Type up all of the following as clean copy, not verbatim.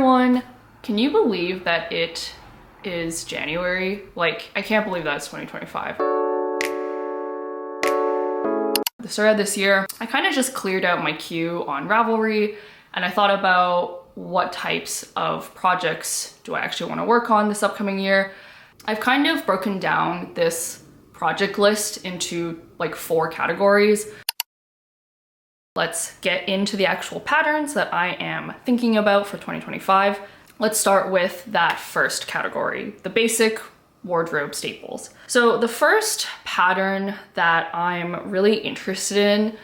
everyone! Can you believe that it is January? Like, I can't believe that it's 2025. The start of this year, I kind of just cleared out my queue on Ravelry and I thought about what types of projects do I actually want to work on this upcoming year. I've kind of broken down this project list into like 4 categories. Let's get into the actual patterns that I am thinking about for 2025. Let's start with that first category, the basic wardrobe staples. So the first pattern that I'm really interested in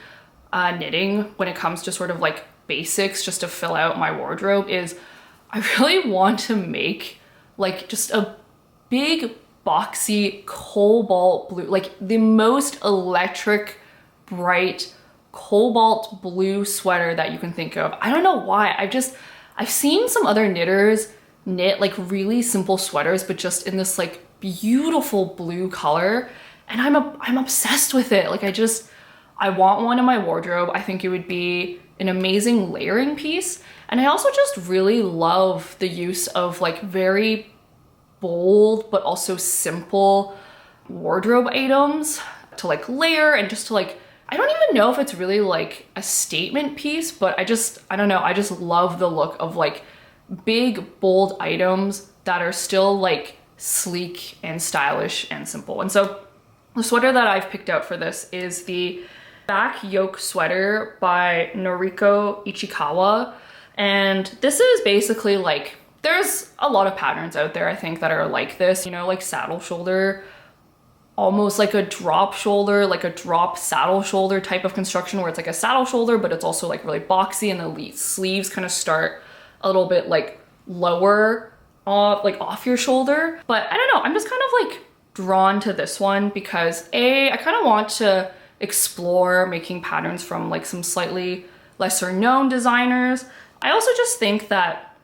knitting when it comes to sort of like basics just to fill out my wardrobe is I really want to make like just a big boxy cobalt blue, like the most electric, bright cobalt blue sweater that you can think of. I don't know why. I've seen some other knitters knit like really simple sweaters, but just in this like beautiful blue color. And I'm obsessed with it. Like I want one in my wardrobe. I think it would be an amazing layering piece. And I also just really love the use of like very bold, but also simple wardrobe items to like layer and just to like, I don't even know if it's really like a statement piece, but I don't know. I just love the look of like big, bold items that are still like sleek and stylish and simple. And so the sweater that I've picked out for this is the Back Yoke Sweater by Noriko Ichikawa. And this is basically like, there's a lot of patterns out there, I think, that are like this, you know, like saddle shoulder, almost like a drop shoulder, like a drop saddle shoulder type of construction where it's like a saddle shoulder, but it's also like really boxy and the sleeves kind of start a little bit like lower off your shoulder. But I don't know, I'm just kind of like drawn to this one because I kind of want to explore making patterns from like some slightly lesser known designers. I also just think that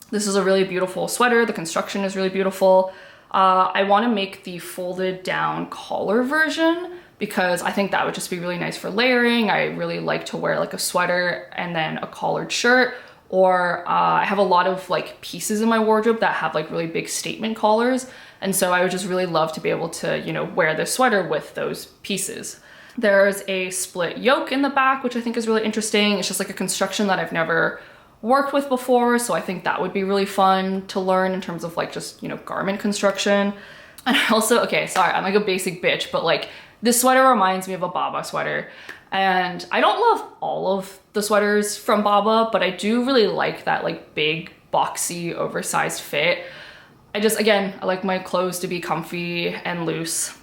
this is a really beautiful sweater. The construction is really beautiful. I want to make the folded down collar version because I think that would just be really nice for layering. I really like to wear like a sweater and then a collared shirt, or I have a lot of like pieces in my wardrobe that have like really big statement collars. And so I would just really love to be able to, you know, wear this sweater with those pieces. There's a split yoke in the back, which I think is really interesting. It's just like a construction that I've never worked with before, so I think that would be really fun to learn in terms of like just, you know, garment construction. And I also, okay, sorry, I'm like a basic bitch, but like this sweater reminds me of a Baba sweater. And I don't love all of the sweaters from Baba, but I do really like that like big, boxy, oversized fit. Again, I like my clothes to be comfy and loose.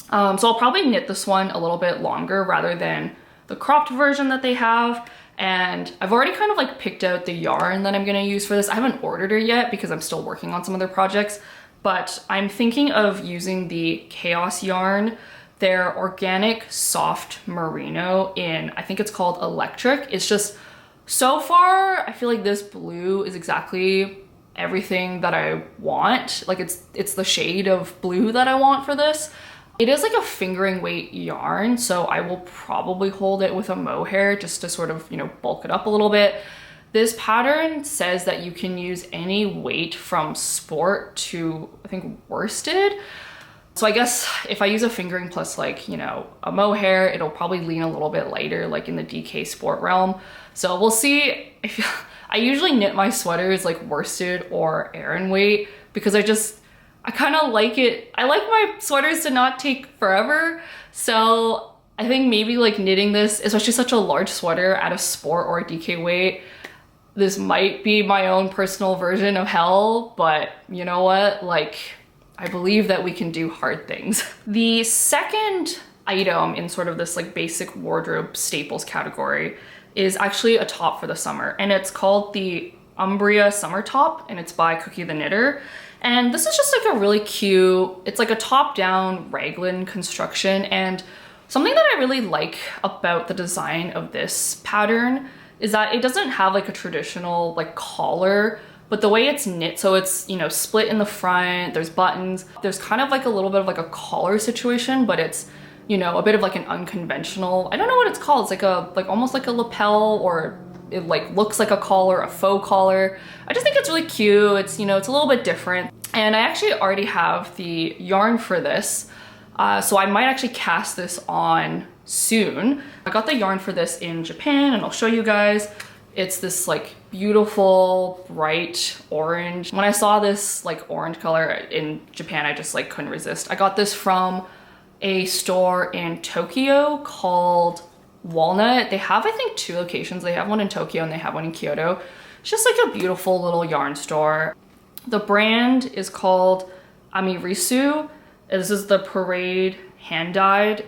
So I'll probably knit this one a little bit longer rather than the cropped version that they have. And I've already kind of like picked out the yarn that I'm gonna use for this. I haven't ordered it yet because I'm still working on some other projects, but I'm thinking of using the Chaos yarn, their organic soft merino in, I think it's called Electric. It's just, so far, I feel like this blue is exactly everything that I want. Like it's the shade of blue that I want for this. It is like a fingering weight yarn, so I will probably hold it with a mohair just to sort of, you know, bulk it up a little bit. This pattern says that you can use any weight from sport to, I think, worsted. So I guess if I use a fingering plus like, you know, a mohair, it'll probably lean a little bit lighter, like in the DK sport realm. So we'll see. I usually knit my sweaters like worsted or Aran weight because I kind of like it. I like my sweaters to not take forever. So I think maybe like knitting this, especially such a large sweater at a sport or a DK weight, this might be my own personal version of hell, but you know what? Like, I believe that we can do hard things. The second item in sort of this like basic wardrobe staples category is actually a top for the summer, and it's called the Umbria Summer Top, and it's by Cookie the Knitter. And this is just like a really cute, it's like a top-down raglan construction. And something that I really like about the design of this pattern is that it doesn't have like a traditional like collar, but the way it's knit, so it's, you know, split in the front, there's buttons, there's kind of like a little bit of like a collar situation, but it's, you know, a bit of like an unconventional, I don't know what it's called. It's like almost like a lapel or it like looks like a collar, a faux collar. I just think it's really cute. It's, you know, it's a little bit different. And I actually already have the yarn for this. So I might actually cast this on soon. I got the yarn for this in Japan and I'll show you guys. It's this like beautiful bright orange. When I saw this like orange color in Japan, I just like couldn't resist. I got this from a store in Tokyo called Walnut. They have, I think, 2 locations. They have one in Tokyo and they have one in Kyoto. It's just like a beautiful little yarn store. The brand is called Amirisu. This is the Parade hand dyed.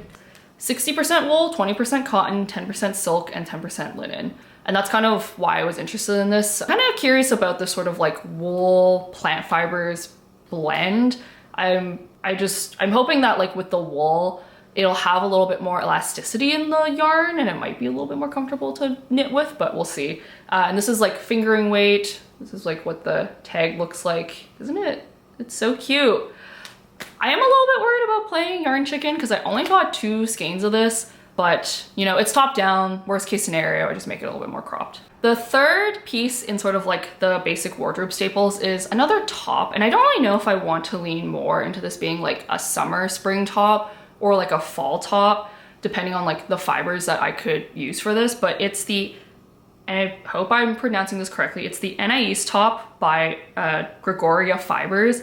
60% wool, 20% cotton, 10% silk, and 10% linen. And that's kind of why I was interested in this. I'm kind of curious about this sort of like wool plant fibers blend. I'm hoping that like with the wool, it'll have a little bit more elasticity in the yarn and it might be a little bit more comfortable to knit with, but we'll see. And this is like fingering weight. This is like what the tag looks like, isn't it? It's so cute. I am a little bit worried about playing Yarn Chicken because I only got 2 skeins of this, but you know, it's top down. Worst case scenario, I just make it a little bit more cropped. The third piece in sort of like the basic wardrobe staples is another top, and I don't really know if I want to lean more into this being like a summer spring top or like a fall top, depending on like the fibers that I could use for this, but it's the, and I hope I'm pronouncing this correctly, it's the Anais top by Gregoria Fibers.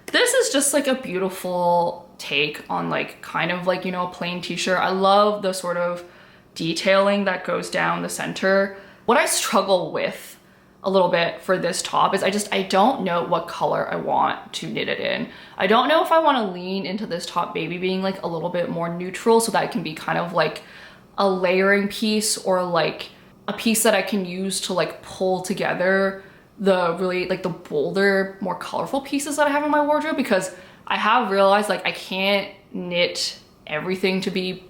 This is just like a beautiful take on like kind of like, you know, a plain t-shirt. I love the sort of detailing that goes down the center. What I struggle with a little bit for this top is I don't know what color I want to knit it in. I don't know if I want to lean into this top maybe being like a little bit more neutral so that it can be kind of like a layering piece or like a piece that I can use to like pull together the really like the bolder, more colorful pieces that I have in my wardrobe, because I have realized like I can't knit everything to be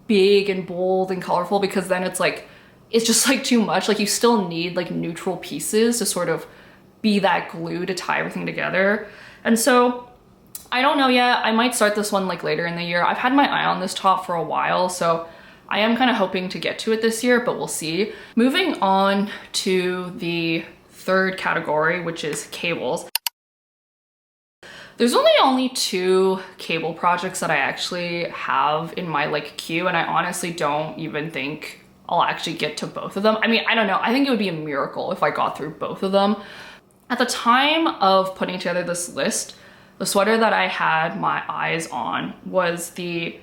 big and bold and colorful because then it's like, it's just like too much. Like you still need like neutral pieces to sort of be that glue to tie everything together. And so I don't know yet. I might start this one like later in the year. I've had my eye on this top for a while, so I am kind of hoping to get to it this year, but we'll see. Moving on to the third category, which is cables. There's only 2 cable projects that I actually have in my like queue, and I honestly don't even think I'll actually get to both of them. I mean, I don't know. I think it would be a miracle if I got through both of them. At the time of putting together this list, the sweater that I had my eyes on was the,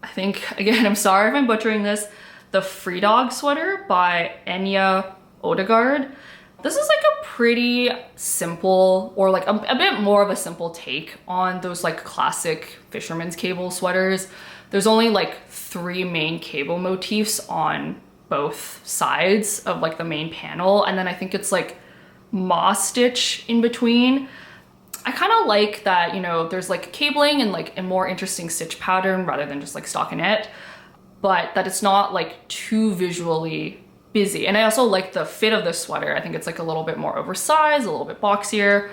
I think, again, I'm sorry if I'm butchering this, the Fridag sweater by Enya Ødegaard. This is like a pretty simple, or like a bit more of a simple take on those like classic fisherman's cable sweaters. There's only like 3 main cable motifs on both sides of like the main panel, and then I think it's like moss stitch in between. I kind of like that, you know, there's like cabling and like a more interesting stitch pattern rather than just like stockinette, but that it's not like too visually busy. And I also like the fit of this sweater. I think it's like a little bit more oversized, a little bit boxier.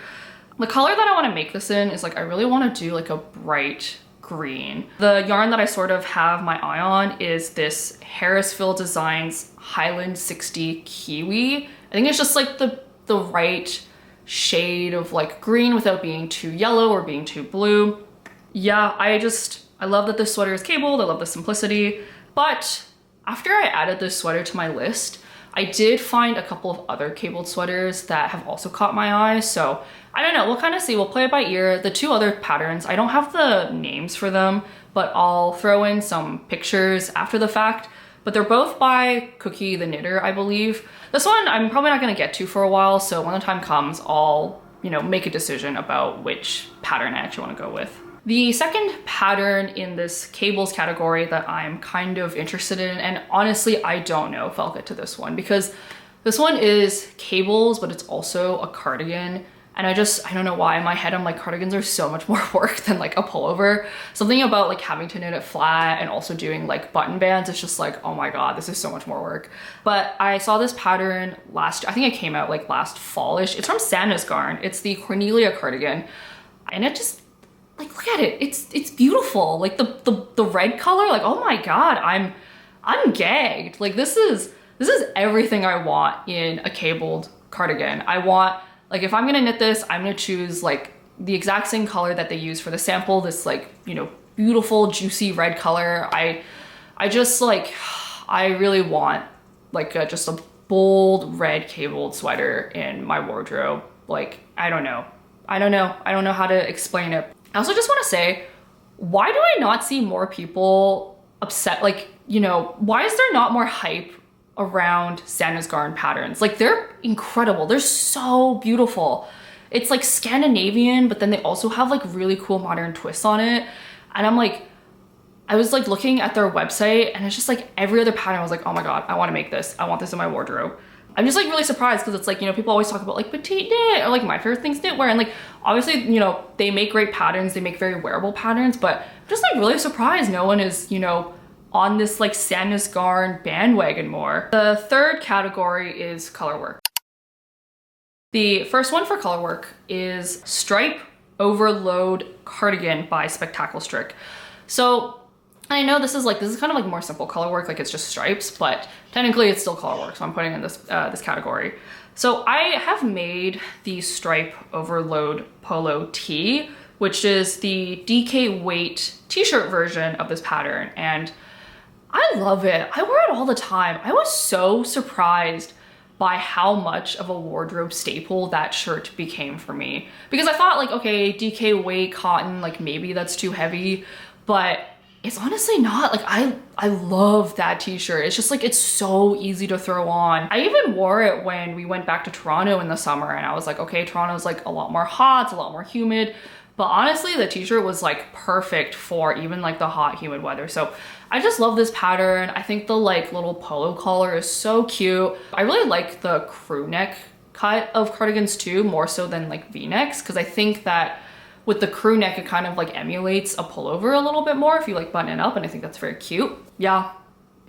The color that I want to make this in is like, I really want to do like a bright green. The yarn that I sort of have my eye on is this Harrisville Designs Highland 60 Kiwi. I think it's just like the right shade of like green without being too yellow or being too blue. Yeah, I love that this sweater is cabled. I love the simplicity, but after I added this sweater to my list, I did find a couple of other cabled sweaters that have also caught my eye. So I don't know, we'll kind of see, we'll play it by ear. The 2 other patterns, I don't have the names for them, but I'll throw in some pictures after the fact. But they're both by Cookie the Knitter, I believe. This one I'm probably not gonna get to for a while, so when the time comes, I'll, you know, make a decision about which pattern I actually wanna go with. The second pattern in this cables category that I'm kind of interested in, and honestly, I don't know if I'll get to this one because this one is cables, but it's also a cardigan. And I don't know why in my head, I'm like, cardigans are so much more work than like a pullover. Something about like having to knit it flat and also doing like button bands, it's just like, oh my God, this is so much more work. But I saw this pattern I think it came out like last fallish. It's from Sandnes Garn. It's the Cornelia cardigan. And it just, like, look at it. It's beautiful. Like the red color, like, oh my God, I'm gagged. Like this is this is everything I want in a cabled cardigan. I want, like, if I'm gonna knit this, I'm gonna choose like the exact same color that they use for the sample, this like, you know, beautiful juicy red color. I just like, I really want like just a bold red cabled sweater in my wardrobe. Like, I don't know how to explain it. I also just want to say, why do I not see more people upset? Like, you know, why is there not more hype around Sandnes Garn patterns? Like, they're incredible. They're so beautiful. It's like Scandinavian, but then they also have like really cool modern twists on it. And I'm like, I was like looking at their website and it's just like every other pattern I was like, oh my God, I want to make this. I want this in my wardrobe. I'm just like really surprised because it's like, you know, people always talk about like petite knit or like my favorite things knitwear. And like, obviously, you know, they make great patterns. They make very wearable patterns, but I'm just like really surprised no one is, you know, on this like Sandnes Garn bandwagon more. The third category is color work. The first one for color work is Stripe Overload Cardigan by Spektakelstrik. So I know this is kind of like more simple color work, like it's just stripes, but technically it's still color work, so I'm putting in this this category. So I have made the Stripe Overload Polo tee, which is the DK weight t-shirt version of this pattern, and I love it. I wear it all the time. I was so surprised by how much of a wardrobe staple that shirt became for me, because I thought like, okay, DK weight cotton, like maybe that's too heavy, but it's honestly not. Like, I love that t-shirt. It's just like, it's so easy to throw on. I even wore it when we went back to Toronto in the summer, and I was like, okay, Toronto's like a lot more hot, it's a lot more humid, but honestly the t-shirt was like perfect for even like the hot humid weather. So I just love this pattern. I think the like little polo collar is so cute. I really like the crew neck cut of cardigans too, more so than like v-necks, because I think that with the crew neck, it kind of like emulates a pullover a little bit more if you like button it up, and I think that's very cute. Yeah,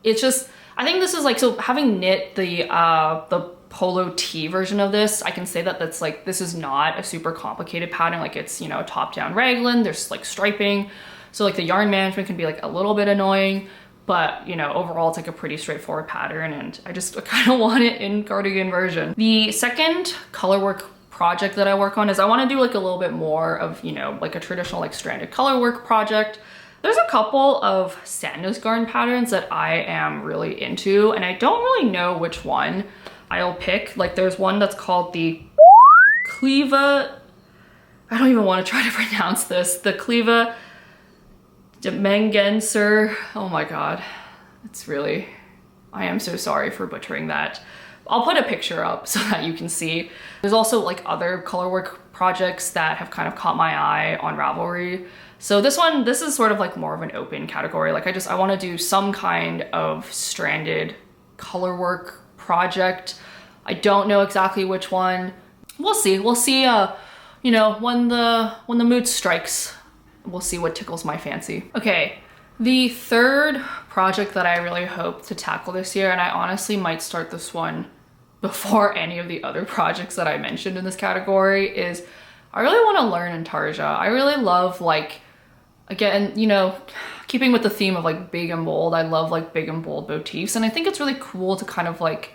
it's just, I think this is like, so having knit the polo tee version of this, I can say that that's like, this is not a super complicated pattern. Like, it's, you know, top down raglan, there's like striping. So like the yarn management can be like a little bit annoying, but you know, overall it's like a pretty straightforward pattern, and I just kind of want it in cardigan version. The second color work project that I work on is I want to do like a little bit more of, you know, like a traditional like stranded color work project. There's a couple of Sandnes Garn patterns that I am really into, and I don't really know which one I'll pick. Like, there's one that's called the Kleiva, I don't even want to try to pronounce this, the Kleiva Demengenser. Oh my God, it's really, I am so sorry for butchering that. I'll put a picture up so that you can see. There's also like other colorwork projects that have kind of caught my eye on Ravelry. So this is sort of like more of an open category. Like, I want to do some kind of stranded colorwork project. I don't know exactly which one. We'll see. We'll see, you know, when the mood strikes, we'll see what tickles my fancy. Okay. The third project that I really hope to tackle this year, and I honestly might start this one before any of the other projects that I mentioned in this category, is I really want to learn intarsia. I really love, like, again, you know, keeping with the theme of like big and bold, I love like big and bold motifs, and I think it's really cool to kind of like,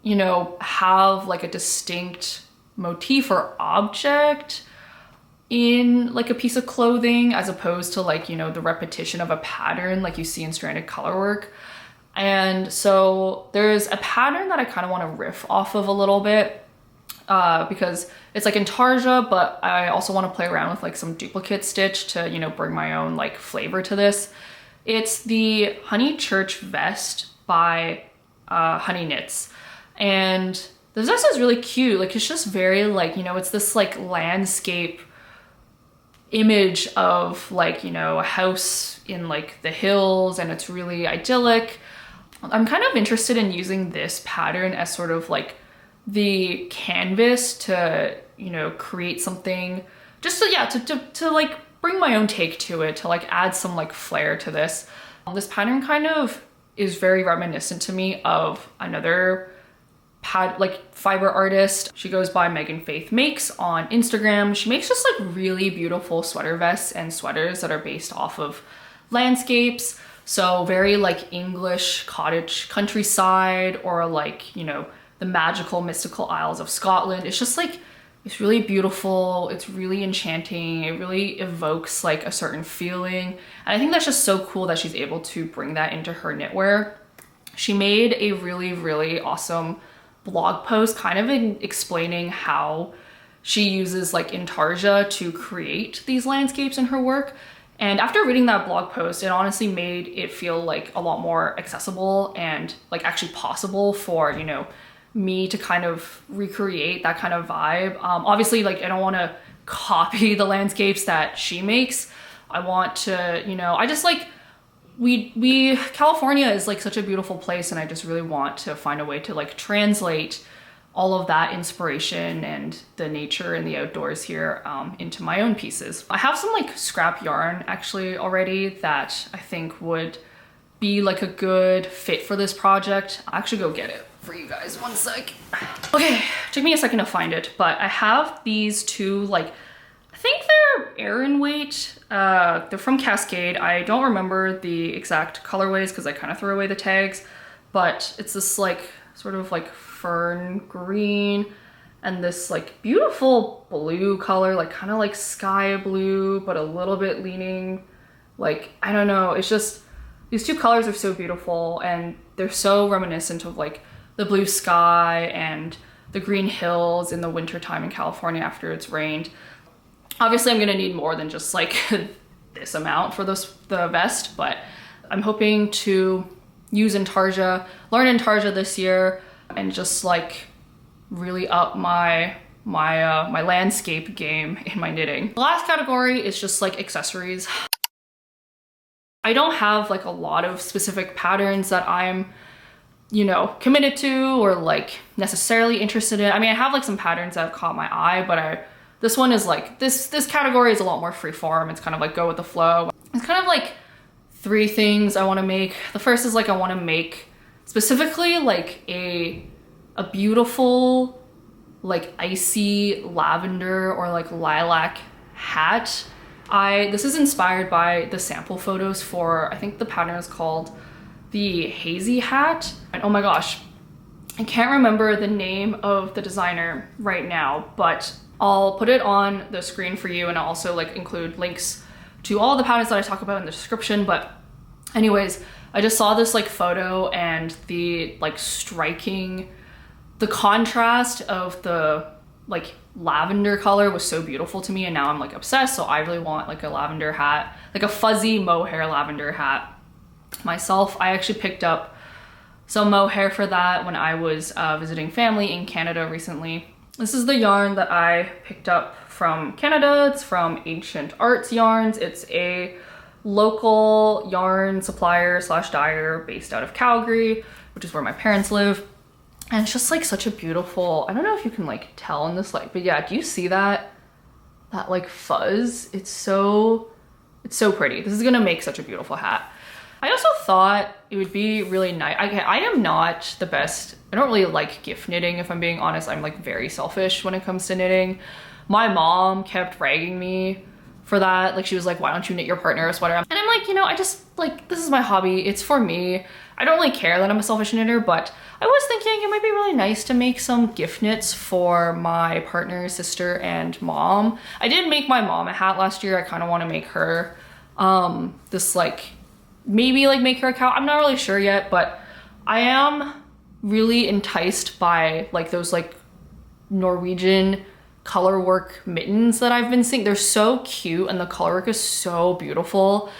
you know, have like a distinct motif or object in like a piece of clothing, as opposed to like, you know, the repetition of a pattern like you see in stranded colorwork. And so there's a pattern that I kind of want to riff off of a little bit, because it's like intarsia, but I also want to play around with like some duplicate stitch to, you know, bring my own like flavor to this. It's the Honey Church Vest by Honey Knits, and the vest is really cute. Like, it's just very like, you know, it's this like landscape image of like, you know, a house in like the hills, and it's really idyllic. I'm kind of interested in using this pattern as sort of like the canvas to, you know, create something just to, yeah, to like bring my own take to it, to like add some like flair to this. This pattern kind of is very reminiscent to me of another fiber artist. She goes by Megan Faith Makes on Instagram. She makes just like really beautiful sweater vests and sweaters that are based off of landscapes. So very like English cottage countryside, or like, you know, the magical mystical Isles of Scotland. It's just like, it's really beautiful. It's really enchanting. It really evokes like a certain feeling. And I think that's just so cool that she's able to bring that into her knitwear. She made a really, really awesome blog post kind of explaining how she uses like intarsia to create these landscapes in her work. And after reading that blog post, it honestly made it feel like a lot more accessible and like actually possible for, you know, me to kind of recreate that kind of vibe. Obviously, like I don't want to copy the landscapes that she makes. I want to, you know, I just like, California is like such a beautiful place, and I just really want to find a way to like translate all of that inspiration and the nature and the outdoors here into my own pieces. I have some like scrap yarn actually already that I think would be like a good fit for this project. I'll actually go get it for you guys, one sec. Okay, took me a second to find it, but I have these two, like, I think they're Aran weight. They're from Cascade. I don't remember the exact colorways because I kind of threw away the tags, but it's this like sort of like fern green and this like beautiful blue color, like kind of like sky blue, but a little bit leaning, like, I don't know. It's just, these two colors are so beautiful, and they're so reminiscent of like the blue sky and the green hills in the wintertime in California after it's rained. Obviously, I'm gonna need more than just like this amount for the vest, but I'm hoping to use intarsia, learn intarsia this year, and just like really up my landscape game in my knitting. The last category is just like accessories. I don't have like a lot of specific patterns that I'm, you know, committed to or like necessarily interested in. I mean, I have like some patterns that have caught my eye, but this one is like, this category is a lot more freeform. It's kind of like go with the flow. It's kind of like 3 things I want to make. The first is like, I want to make specifically like a beautiful like icy lavender or like lilac hat. This is inspired by the sample photos for, I think the pattern is called the Hazy hat. And oh my gosh, I can't remember the name of the designer right now, but I'll put it on the screen for you, and I'll also like include links to all the patterns that I talk about in the description. But anyways, I just saw this like photo, and the like the contrast of the like lavender color was so beautiful to me, and now I'm like obsessed. So I really want like a lavender hat, like a fuzzy mohair lavender hat myself. I actually picked up some mohair for that when I was visiting family in Canada recently. This is the yarn that I picked up from Canada. It's from Ancient Arts Yarns. It's a local yarn supplier / dyer based out of Calgary, which is where my parents live. And it's just like such a beautiful, I don't know if you can like tell in this light, but yeah, do you see that like fuzz? It's so pretty. This is gonna make such a beautiful hat. I also thought it would be really nice. I am not the best. I don't really like gift knitting, if I'm being honest. I'm like very selfish when it comes to knitting. My mom kept ragging me for that. Like she was like, why don't you knit your partner a sweater? And I'm like, you know, I just like, this is my hobby. It's for me. I don't really care that I'm a selfish knitter, but I was thinking it might be really nice to make some gift knits for my partner, sister, and mom. I did make my mom a hat last year. I kind of want to make her this like, maybe like make her a cow. I'm not really sure yet, but I am really enticed by like those like Norwegian colorwork mittens that I've been seeing. They're so cute and the colorwork is so beautiful.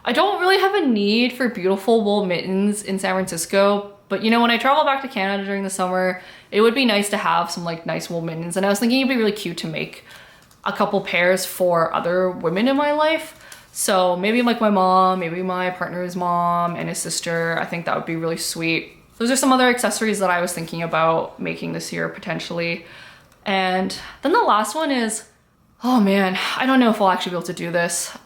I don't really have a need for beautiful wool mittens in San Francisco, but you know, when I travel back to Canada during the summer, it would be nice to have some like nice wool mittens. And I was thinking it'd be really cute to make a couple pairs for other women in my life. So maybe like my mom, maybe my partner's mom and his sister. I think that would be really sweet. Those are some other accessories that I was thinking about making this year potentially. And then the last one is, oh man, I don't know if I'll actually be able to do this.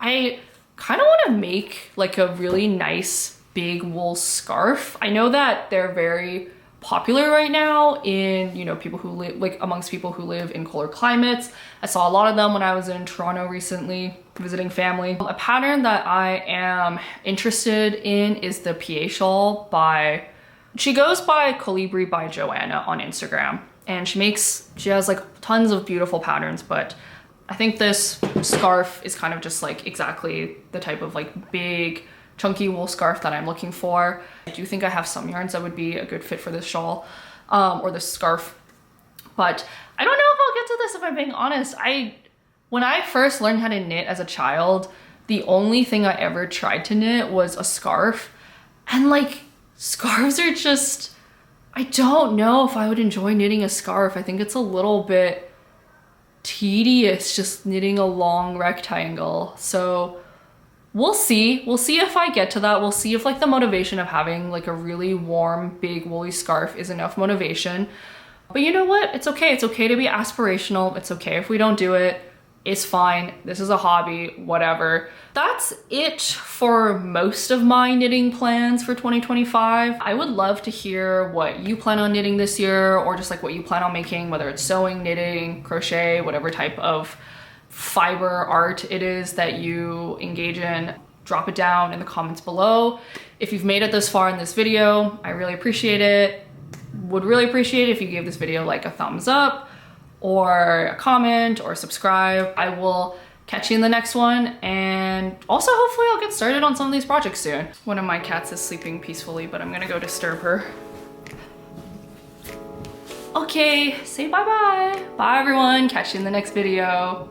I kind of want to make like a really nice big wool scarf. I know that they're very popular right now in, you know, people who live, like amongst people who live in colder climates. I saw a lot of them when I was in Toronto recently visiting family. A pattern that I am interested in is the Piet shawl by, she goes by Colibri by Johanna on Instagram, and she has like tons of beautiful patterns, but I think this scarf is kind of just like exactly the type of like big chunky wool scarf that I'm looking for. I do think I have some yarns that would be a good fit for this shawl or this scarf, but I don't know if I'll get to this if I'm being honest. When I first learned how to knit as a child, the only thing I ever tried to knit was a scarf, and like scarves are just, I don't know if I would enjoy knitting a scarf. I think it's a little bit tedious just knitting a long rectangle. So we'll see. We'll see if I get to that. We'll see if like the motivation of having like a really warm, big woolly scarf is enough motivation. But you know what? It's okay. It's okay to be aspirational. It's okay if we don't do it. It's fine. This is a hobby, whatever. That's it for most of my knitting plans for 2025. I would love to hear what you plan on knitting this year, or just like what you plan on making, whether it's sewing, knitting, crochet, whatever type of fiber art it is that you engage in. Drop it down in the comments below. If you've made it this far in this video, I really appreciate it. Would really appreciate it if you gave this video like a thumbs up or a comment or subscribe. I will catch you in the next one, and also hopefully I'll get started on some of these projects soon. One of my cats is sleeping peacefully, but I'm gonna go disturb her. Okay, say bye-bye. Bye everyone, catch you in the next video.